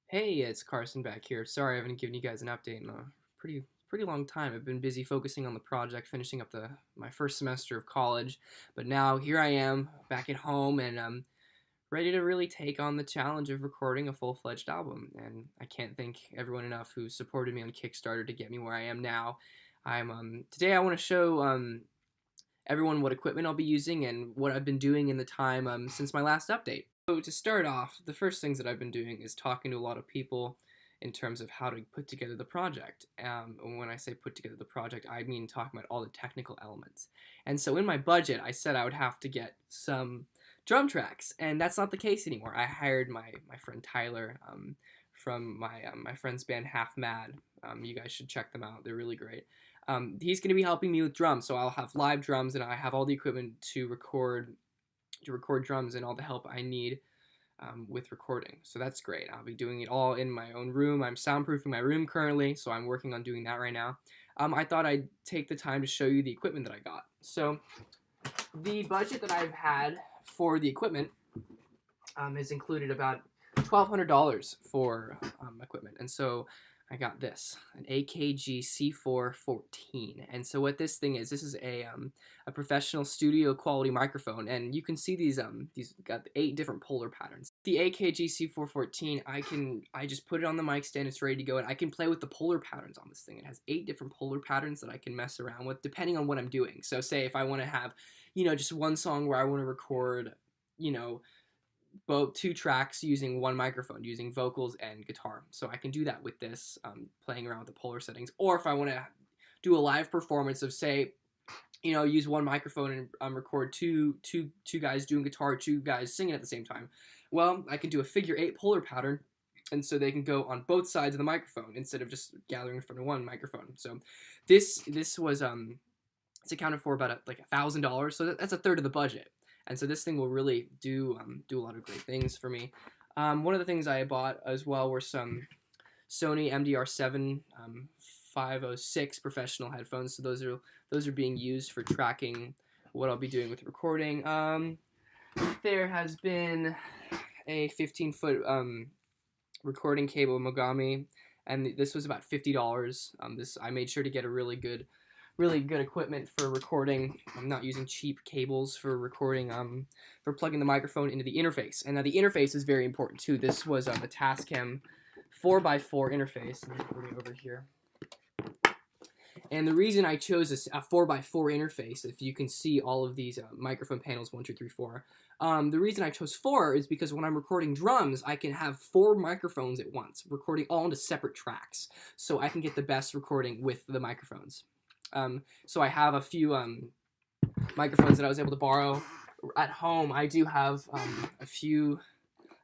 Hey, it's Carson back here. Sorry I haven't given you guys an update in a pretty long time. I've been busy focusing on the project, finishing up my first semester of college, but now here I am back at home and I'm ready to really take on the challenge of recording a full-fledged album. And I can't thank everyone enough who supported me on Kickstarter to get me where I am now. I'm today I want to show everyone what equipment I'll be using and what I've been doing in the time since my last update. So to start off, the first things that I've been doing is talking to a lot of people in terms of how to put together the project. And when I say put together the project, I mean talking about all the technical elements. And so in my budget, I said I would have to get some drum tracks, and that's not the case anymore. I hired my friend Tyler from my friend's band Half Mad. You guys should check them out. They're really great. He's going to be helping me with drums, so I'll have live drums, and I have all the equipment to record drums and all the help I need with recording. So that's great. I'll be doing it all in my own room. I'm soundproofing my room currently, so I'm working on doing that right now. I thought I'd take the time to show you the equipment that I got. So the budget that I've had for the equipment has included about $1,200 for equipment, and so I got this, an AKG C414. And so what this thing is, this is a professional studio quality microphone, and you can see these got 8 different polar patterns. The AKG C414, I just put it on the mic stand, it's ready to go, and I can play with the polar patterns on this thing. It has 8 different polar patterns that I can mess around with depending on what I'm doing. So say if I want to have, just one song where I want to record, both 2 tracks using one microphone, using vocals and guitar. So I can do that with this, playing around with the polar settings. Or if I want to do a live performance of, say, use one microphone and record two guys doing guitar, 2 guys singing at the same time. Well, I can do a figure 8 polar pattern, and so they can go on both sides of the microphone instead of just gathering in front of one microphone. So this was it's accounted for about $1,000. So that's a third of the budget. And so this thing will really do a lot of great things for me. One of the things I bought as well were some Sony MDR7 506 professional headphones. So those are being used for tracking what I'll be doing with recording. There has been a 15-foot recording cable Mogami, and this was about $50. I made sure to get a really good equipment for recording. I'm not using cheap cables for recording, for plugging the microphone into the interface. And now the interface is very important too. This was a Tascam 4x4 interface. Let me bring it over here. And the reason I chose a 4x4 interface, if you can see all of these microphone panels, 1, 2, 3, 4, the reason I chose 4 is because when I'm recording drums, I can have 4 microphones at once, recording all into separate tracks. So I can get the best recording with the microphones. So I have a few microphones that I was able to borrow at home. I do have a few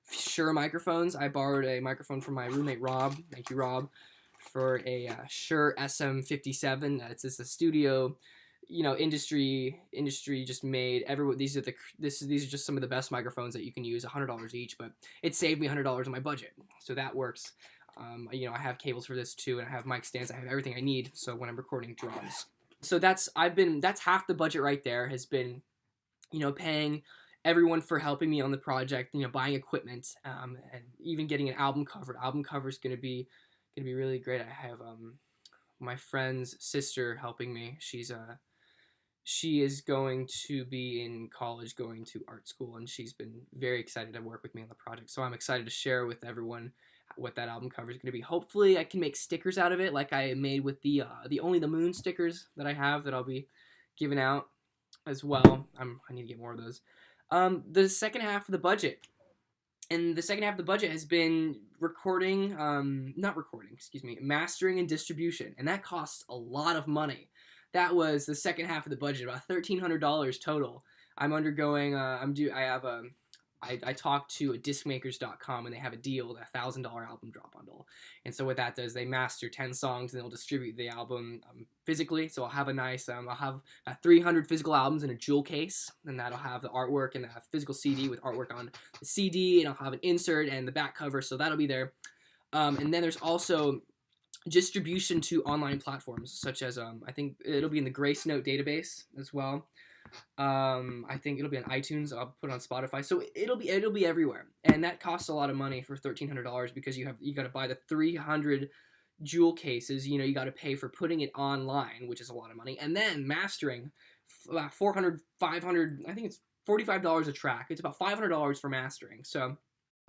Shure microphones. I borrowed a microphone from my roommate Rob. Thank you, Rob, for a Shure SM57. It's just a studio, industry just made. These are just some of the best microphones that you can use. $100 each, but it saved me $100 on my budget, so that works. I have cables for this too, and I have mic stands. I have everything I need. So when I'm recording drums, so that's half the budget right there. Has been, paying everyone for helping me on the project. Buying equipment, and even getting an album cover. Album cover is gonna be really great. I have my friend's sister helping me. She is going to be in college, going to art school, and she's been very excited to work with me on the project. So I'm excited to share with everyone what that album cover is going to be. Hopefully I can make stickers out of it like I made with the Only the Moon stickers that I have that I'll be giving out as well. I need to get more of those. The second half of the budget. And the second half of the budget has been mastering and distribution. And that costs a lot of money. That was the second half of the budget, about $1,300 total. I'm undergoing, I talked to discmakers.com, and they have a deal, a $1,000 album drop bundle. And so what that does, they master 10 songs, and they'll distribute the album physically. So I'll have a nice, I'll have 300 physical albums in a jewel case, and that'll have the artwork and the physical CD with artwork on the CD, and I'll have an insert and the back cover, so that'll be there. And then there's also distribution to online platforms, such as, I think it'll be in the Grace Note database as well. I think it'll be on iTunes. I'll put it on Spotify, so it'll be everywhere, and that costs a lot of money for $1,300 because you got to buy the 300 jewel cases. You know, you got to pay for putting it online, which is a lot of money, and then mastering, about 400, 500. I think it's $45 a track. It's about $500 for mastering. So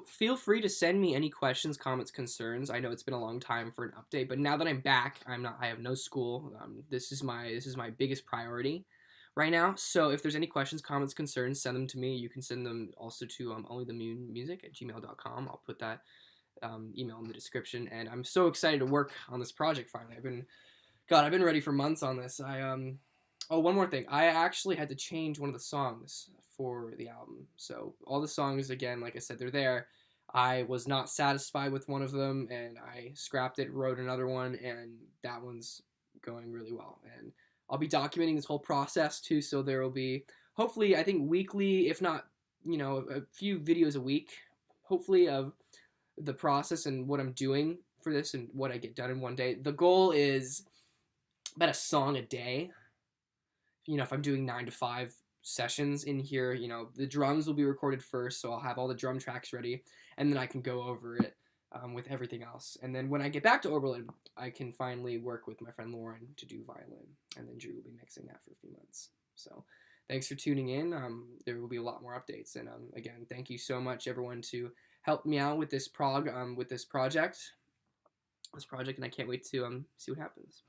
feel free to send me any questions, comments, concerns. I know it's been a long time for an update, but now that I'm back, I have no school. This is my biggest priority right now. So if there's any questions, comments, concerns, send them to me. You can send them also to onlythemoonmusic@gmail.com. I'll put that email in the description. And I'm so excited to work on this project finally. I've been ready for months on this. Oh, one more thing. I actually had to change one of the songs for the album. So all the songs, again, like I said, they're there. I was not satisfied with one of them, and I scrapped it, wrote another one, and that one's going really well. And I'll be documenting this whole process too, so there will be, hopefully, I think weekly, if not, a few videos a week, hopefully, of the process and what I'm doing for this and what I get done in one day. The goal is about a song a day. If I'm doing 9 to 5 sessions in here, the drums will be recorded first, so I'll have all the drum tracks ready, and then I can go over it with everything else. And then when I get back to Oberlin, I can finally work with my friend Lauren to do violin, and then Drew will be mixing that for a few months. So thanks for tuning in. There will be a lot more updates, and again, thank you so much, everyone, to help me out with this project, and I can't wait to see what happens.